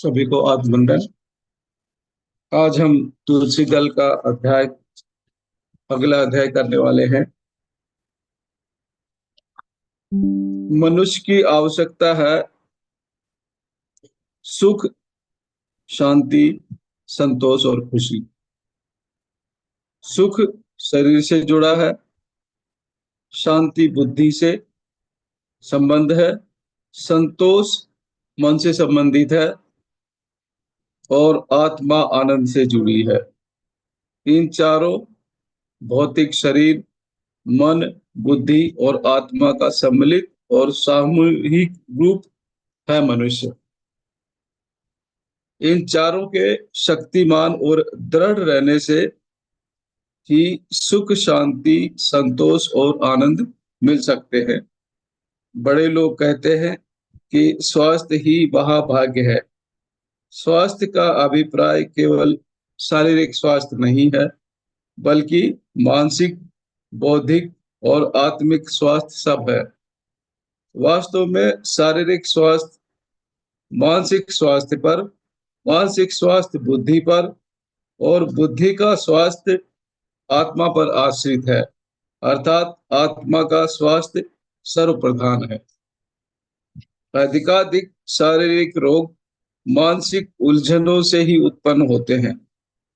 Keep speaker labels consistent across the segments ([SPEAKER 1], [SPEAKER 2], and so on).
[SPEAKER 1] सभी को आत्मवंदन। आज हम तुलसी दल का अगला अध्याय करने वाले हैं। मनुष्य की आवश्यकता है सुख, शांति, संतोष और खुशी। सुख शरीर से जुड़ा है, शांति बुद्धि से संबंध है, संतोष मन से संबंधित है और आत्मा आनंद से जुड़ी है। इन चारों भौतिक शरीर, मन, बुद्धि और आत्मा का सम्मिलित और सामूहिक रूप है मनुष्य। इन चारों के शक्तिमान और दृढ़ रहने से ही सुख, शांति, संतोष और आनंद मिल सकते हैं। बड़े लोग कहते हैं कि स्वास्थ्य ही महाभाग्य है। स्वास्थ्य का अभिप्राय केवल शारीरिक स्वास्थ्य नहीं है, बल्कि मानसिक, बौद्धिक और आत्मिक स्वास्थ्य सब है। वास्तव में शारीरिक स्वास्थ्य मानसिक स्वास्थ्य पर, मानसिक स्वास्थ्य बुद्धि पर और बुद्धि का स्वास्थ्य आत्मा पर आश्रित है। अर्थात आत्मा का स्वास्थ्य सर्वप्रधान है। अधिकाधिक शारीरिक रोग मानसिक उलझनों से ही उत्पन्न होते हैं।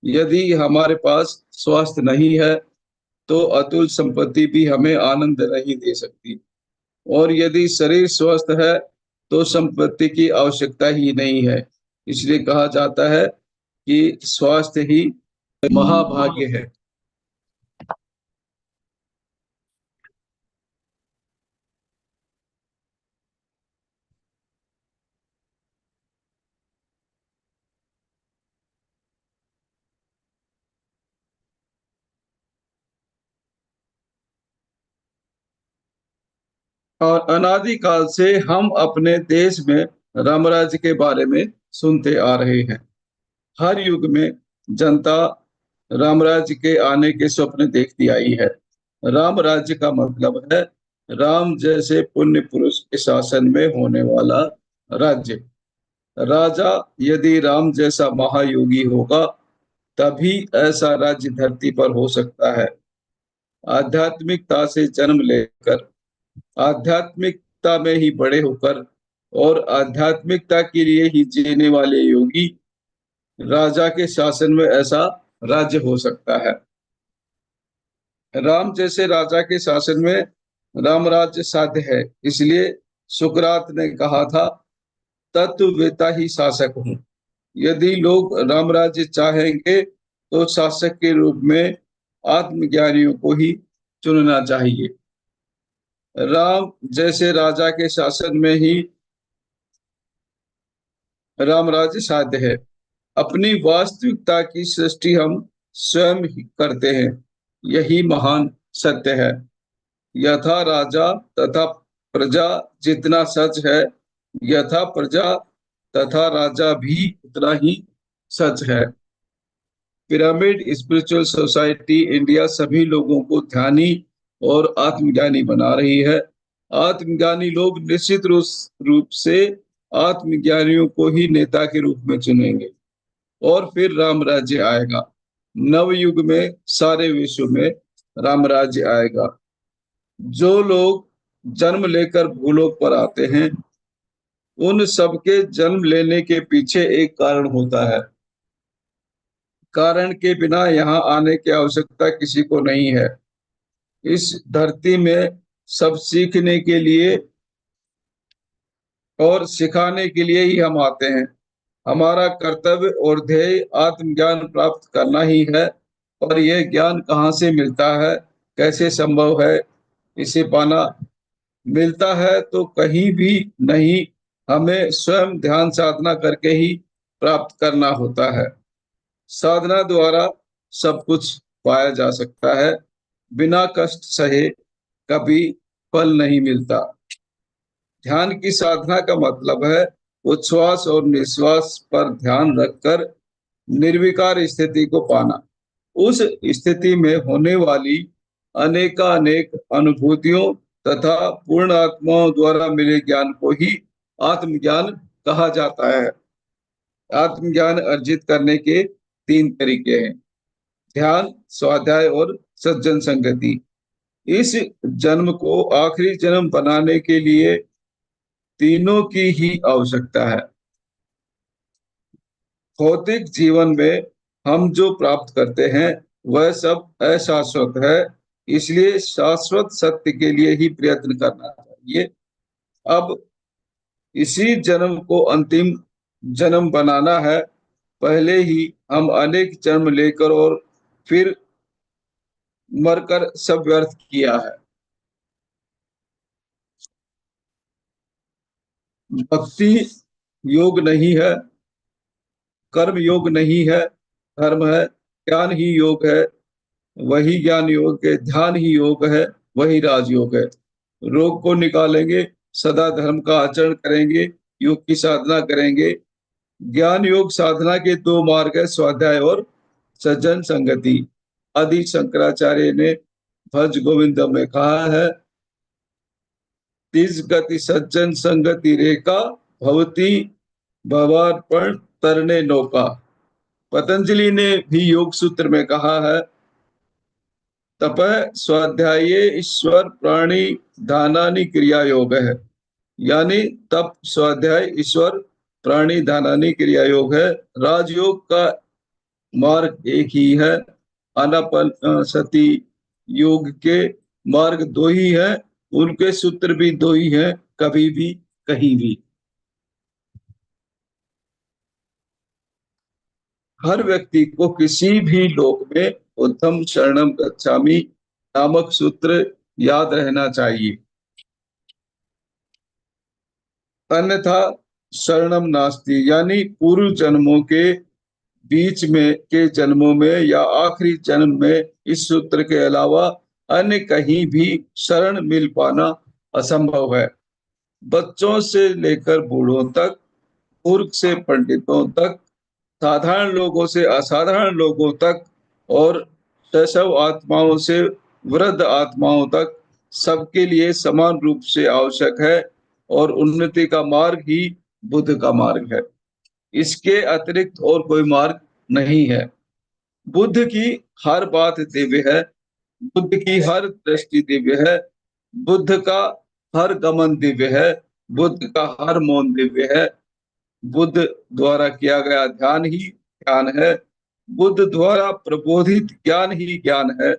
[SPEAKER 1] यदि हमारे पास स्वास्थ्य नहीं है तो अतुल संपत्ति भी हमें आनंद नहीं दे सकती, और यदि शरीर स्वस्थ है तो संपत्ति की आवश्यकता ही नहीं है। इसलिए कहा जाता है कि स्वास्थ्य ही महाभाग्य है। और अनादि काल से हम अपने देश में राम राज्य के बारे में सुनते आ रहे हैं। हर युग में जनता राम राज्य के आने के स्वप्न देखती आई है। राम राज्य का मतलब है राम जैसे पुण्य पुरुष के शासन में होने वाला राज्य। राजा यदि राम जैसा महायोगी होगा तभी ऐसा राज्य धरती पर हो सकता है। आध्यात्मिकता से जन्म लेकर, आध्यात्मिकता में ही बड़े होकर और आध्यात्मिकता के लिए ही जीने वाले योगी राजा के शासन में ऐसा राज्य हो सकता है। राम जैसे राजा के शासन में राम राज्य साध्य है। इसलिए सुकरात ने कहा था, तत्ववेता ही शासक हूँ। यदि लोग राम राज्य चाहेंगे तो शासक के रूप में आत्मज्ञानियों को ही चुनना चाहिए। राम जैसे राजा के शासन में ही राम राज्य साध्य है। अपनी वास्तविकता की सृष्टि हम स्वयं ही करते हैं, यही महान सत्य है। यथा राजा तथा प्रजा जितना सच है, यथा प्रजा तथा राजा भी उतना ही सच है। पिरामिड स्पिरिचुअल सोसाइटी इंडिया सभी लोगों को ध्यानी और आत्मज्ञानी बना रही है। आत्मज्ञानी लोग निश्चित रूप से आत्मज्ञानियों को ही नेता के रूप में चुनेंगे और फिर राम राज्य आएगा। नव युग में सारे विश्व में राम राज्य आएगा। जो लोग जन्म लेकर भूलोक पर आते हैं, उन सबके जन्म लेने के पीछे एक कारण होता है। कारण के बिना यहाँ आने की आवश्यकता किसी को नहीं है। इस धरती में सब सीखने के लिए और सिखाने के लिए ही हम आते हैं। हमारा कर्तव्य और ध्येय आत्मज्ञान प्राप्त करना ही है। और यह ज्ञान कहाँ से मिलता है, कैसे संभव है इसे पाना? मिलता है तो कहीं भी नहीं, हमें स्वयं ध्यान साधना करके ही प्राप्त करना होता है। साधना द्वारा सब कुछ पाया जा सकता है। बिना कष्ट सहे कभी फल नहीं मिलता। ध्यान की साधना का मतलब है उच्छ्वास और निश्वास पर ध्यान रखकर निर्विकार स्थिति को पाना। उस स्थिति में होने वाली अनेकानेक अनुभूतियों तथा पूर्ण आत्माओं द्वारा मिले ज्ञान को ही आत्मज्ञान कहा जाता है। आत्मज्ञान अर्जित करने के तीन तरीके हैं: ध्यान, स्वाध्याय और सज्जन संगति। इस जन्म को आखिरी जन्म बनाने के लिए तीनों की ही आवश्यकता है। भौतिक जीवन में हम जो प्राप्त करते हैं वह सब अशाश्वत है, इसलिए शाश्वत सत्य के लिए ही प्रयत्न करना चाहिए। अब इसी जन्म को अंतिम जन्म बनाना है। पहले ही हम अनेक जन्म लेकर और फिर मरकर सब व्यर्थ किया है। भक्ति योग नहीं है, कर्म योग नहीं है, धर्म है। ज्ञान ही योग है, वही ज्ञान योग है। ध्यान ही योग है, वही राजयोग है। रोग को निकालेंगे, सदा धर्म का आचरण करेंगे, योग की साधना करेंगे। ज्ञान योग साधना के दो मार्ग है: स्वाध्याय और सज्जन संगति। आदि शंकराचार्य ने भज गोविंद में कहा है, तिज गति सज्जन संगति रेखा, भवती भवार्पण तरने नौका। पतंजलि ने भी योग सूत्र में कहा है, तप स्वाध्याय ईश्वर प्राणी धानानि क्रिया योग है। यानी तप, स्वाध्याय, ईश्वर, प्राणी, धानानि क्रिया योग है। राजयोग का मार्ग एक ही है। अनापनसति योग के मार्ग दो ही है, उनके सूत्र भी दो ही हैं, कभी भी कहीं भी। हर व्यक्ति को किसी भी लोक में उत्तम शरणम गच्छामि नामक सूत्र याद रहना चाहिए, अन्यथा शरणम नास्ति। यानी पूर्व जन्मों के बीच में के जन्मों में या आखिरी जन्म में इस सूत्र के अलावा अन्य कहीं भी शरण मिल पाना असंभव है। बच्चों से लेकर बूढ़ों तक, मूर्ख से पंडितों तक, साधारण लोगों से असाधारण लोगों तक और शैशव आत्माओं से वृद्ध आत्माओं तक, सबके लिए समान रूप से आवश्यक है। और उन्नति का मार्ग ही बुद्ध का मार्ग है, इसके अतिरिक्त और कोई मार्ग नहीं है। बुद्ध की हर बात दिव्य है, बुद्ध की हर दृष्टि दिव्य है, बुद्ध का हर गमन दिव्य है, बुद्ध का हर मौन दिव्य है। बुद्ध द्वारा किया गया ध्यान ही ध्यान है, बुद्ध द्वारा प्रबोधित ज्ञान ही ज्ञान है,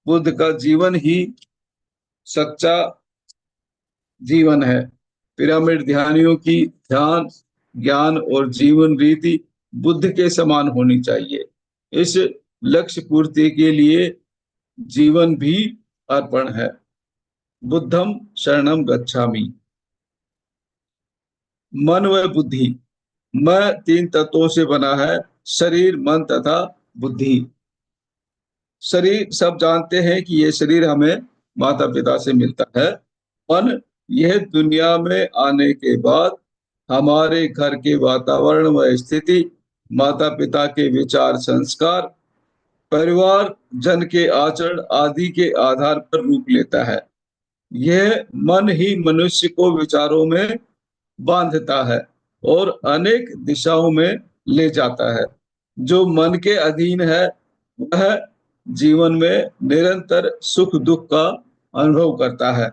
[SPEAKER 1] बुद्ध का जीवन ही सच्चा जीवन है। पिरामिड ध्यानियों की ध्यान, ज्ञान और जीवन रीति बुद्ध के समान होनी चाहिए। इस लक्ष्य पूर्ति के लिए जीवन भी अर्पण है। बुद्धम शरणम गच्छामि। मन व बुद्धि। मैं तीन तत्वों से बना है: शरीर, मन तथा बुद्धि। शरीर, सब जानते हैं कि ये शरीर हमें माता पिता से मिलता है। मन, यह दुनिया में आने के बाद हमारे घर के वातावरण व स्थिति, माता पिता के विचार संस्कार, परिवार जन के आचरण आदि के आधार पर रूप लेता है। यह मन ही मनुष्य को विचारों में बांधता है और अनेक दिशाओं में ले जाता है। जो मन के अधीन है वह जीवन में निरंतर सुख दुख का अनुभव करता है।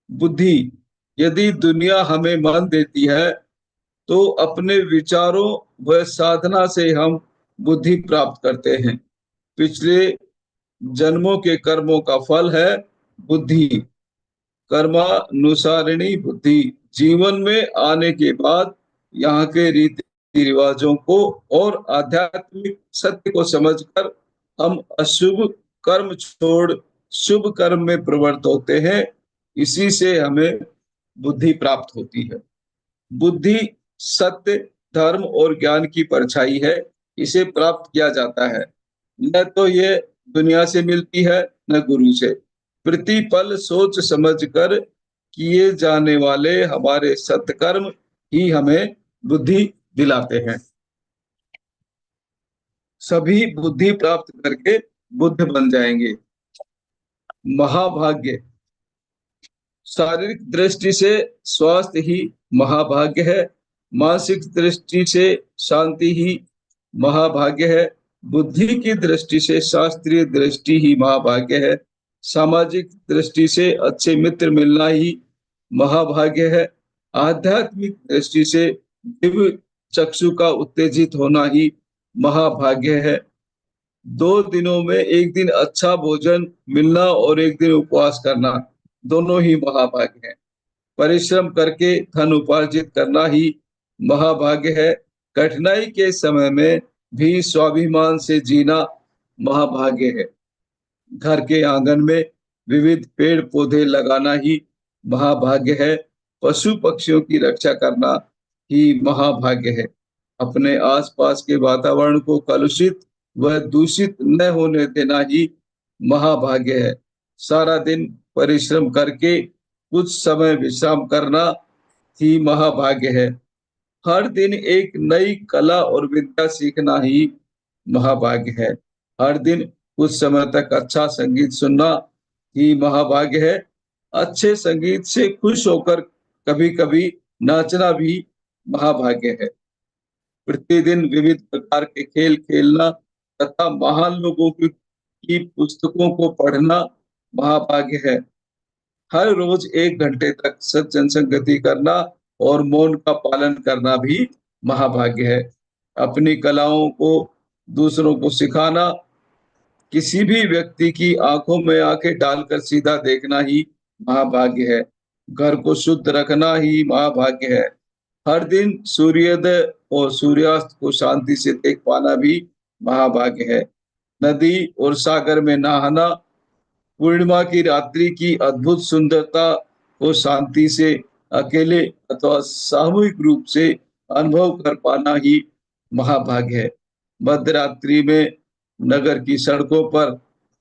[SPEAKER 1] बुद्धि, यदि दुनिया हमें मन देती है तो अपने विचारों व साधना से हम बुद्धि प्राप्त करते हैं। पिछले जन्मों के कर्मों का फल है बुद्धि। कर्मानुसारिणी बुद्धि। जीवन में आने के बाद यहाँ के रीति रिवाजों को और आध्यात्मिक सत्य को समझकर हम अशुभ कर्म छोड़ शुभ कर्म में प्रवृत्त होते हैं। इसी से हमें बुद्धि प्राप्त होती है। बुद्धि सत्य, धर्म और ज्ञान की परछाई है। इसे प्राप्त किया जाता है, न तो ये दुनिया से मिलती है न गुरु से। प्रतिपल सोच समझकर किए जाने वाले हमारे सत्कर्म ही हमें बुद्धि दिलाते हैं। सभी बुद्धि प्राप्त करके बुद्ध बन जाएंगे। महाभाग्य। शारीरिक दृष्टि से स्वास्थ्य ही महाभाग्य है। मानसिक दृष्टि से शांति ही महाभाग्य है। बुद्धि की दृष्टि से शास्त्रीय दृष्टि ही महाभाग्य है। सामाजिक दृष्टि से अच्छे मित्र मिलना ही महाभाग्य है। आध्यात्मिक दृष्टि से दिव्य चक्षु का उत्तेजित होना ही महाभाग्य है। 2 दिनों में एक दिन अच्छा भोजन मिलना और एक दिन उपवास करना, दोनों ही महाभाग्य है। परिश्रम करके धन उपार्जित करना ही महाभाग्य है। कठिनाई के समय में भी स्वाभिमान से जीना महाभाग्य है। घर के आंगन में विविध पेड़ पौधे लगाना ही महाभाग्य है। पशु पक्षियों की रक्षा करना ही महाभाग्य है। अपने आसपास के वातावरण को कलुषित व दूषित न होने देना ही महाभाग्य है। सारा दिन परिश्रम करके कुछ समय विश्राम करना ही महाभाग्य है। हर दिन एक नई कला और विद्या सीखना ही महाभाग्य है। हर दिन कुछ समय तक अच्छा संगीत सुनना ही महाभाग्य है। अच्छे संगीत से खुश होकर कभी कभी नाचना भी महाभाग्य है। प्रतिदिन विविध प्रकार के खेल खेलना तथा महान लोगों की पुस्तकों को पढ़ना महाभाग्य है। हर रोज 1 घंटे तक सज्जन संगति करना और मौन का पालन करना भी महाभाग्य है। अपनी कलाओं को दूसरों को सिखाना, किसी भी व्यक्ति की आंखों में आंखें डालकर सीधा देखना ही महाभाग्य है। घर को शुद्ध रखना ही महाभाग्य है। हर दिन सूर्योदय और सूर्यास्त को शांति से देख पाना भी महाभाग्य है। नदी और सागर में नहाना, पूर्णिमा की रात्रि की अद्भुत सुंदरता को शांति से अकेले अथवा सामूहिक रूप से अनुभव कर पाना ही महाभाग्य है। मध्य रात्रि में नगर की सड़कों पर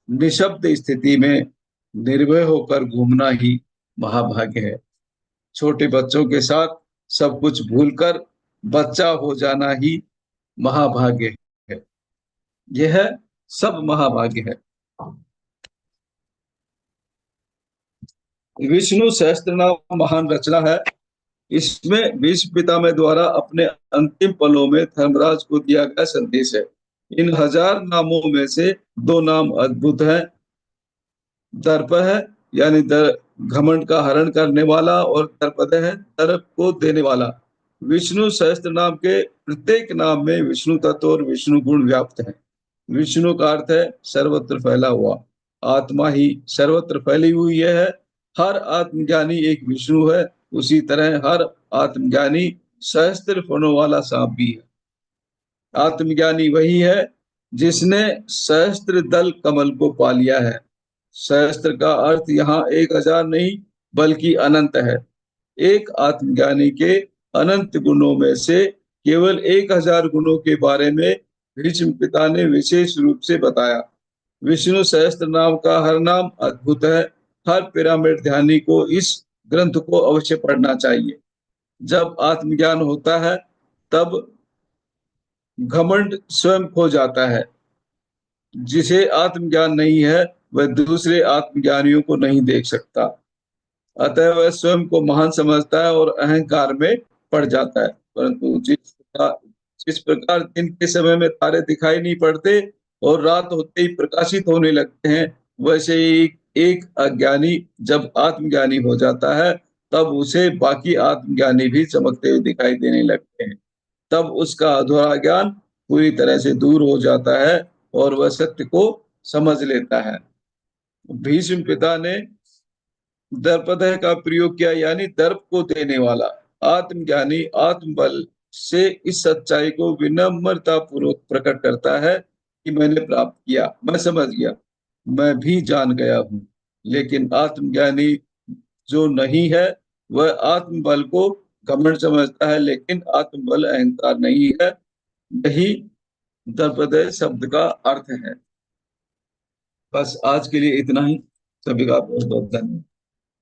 [SPEAKER 1] निशब्द स्थिति में निर्भय होकर घूमना ही महाभाग्य है। छोटे बच्चों के साथ सब कुछ भूलकर बच्चा हो जाना ही महाभाग्य है। यह सब महाभाग्य है। विष्णु सहस्त्रनाम महान रचना है। इसमें भीष्म पितामह द्वारा अपने अंतिम पलों में धर्मराज को दिया गया संदेश है। इन 1000 नामों में से 2 नाम अद्भुत हैं। दर्प है यानी घमंड का हरण करने वाला, और दर्पद है दर्प को देने वाला। विष्णु सहस्त्र नाम के प्रत्येक नाम में विष्णु तत्व और विष्णु गुण व्याप्त है। विष्णु का अर्थ है सर्वत्र फैला हुआ। आत्मा ही सर्वत्र फैली हुई है। हर आत्मज्ञानी एक विष्णु है। उसी तरह हर आत्मज्ञानी सहस्त्र फणों वाला सांप भी है। आत्मज्ञानी वही है जिसने सहस्त्र दल कमल को पा लिया है। सहस्त्र का अर्थ यहाँ 1000 नहीं बल्कि अनंत है। एक आत्मज्ञानी के अनंत गुणों में से केवल 1000 गुणों के बारे में भीष्म पिता ने विशेष रूप से बताया। विष्णु सहस्त्र नाम का हर नाम अद्भुत है। हर पिरामिड ध्यानी को इस ग्रंथ को अवश्य पढ़ना चाहिए। जब आत्मज्ञान होता है तब घमंड स्वयं खो जाता है। जिसे आत्मज्ञान नहीं है वह दूसरे आत्मज्ञानियों को नहीं देख सकता। अतः वह स्वयं को महान समझता है और अहंकार में पड़ जाता है। परंतु जिस प्रकार दिन के समय में तारे दिखाई नहीं पड़ते और रात होते ही प्रकाशित होने लगते हैं, वैसे ही एक अज्ञानी जब आत्मज्ञानी हो जाता है तब उसे बाकी आत्मज्ञानी भी चमकते हुए दिखाई देने लगते हैं। तब उसका अधूरा ज्ञान पूरी तरह से दूर हो जाता है और वह सत्य को समझ लेता है। भीष्म पिता ने दर्पदय का प्रयोग किया, यानी दर्प को देने वाला। आत्मज्ञानी आत्मबल से इस सच्चाई को विनम्रता पूर्वक प्रकट करता है कि मैंने प्राप्त किया, मैं समझ गया, मैं भी जान गया हूँ। लेकिन आत्मज्ञानी जो नहीं है वह आत्मबल को घमंड समझता है, लेकिन आत्मबल अहंकार नहीं है। यही दर्पदय शब्द का अर्थ है। बस आज के लिए इतना ही। सभी का बहुत बहुत धन्यवाद।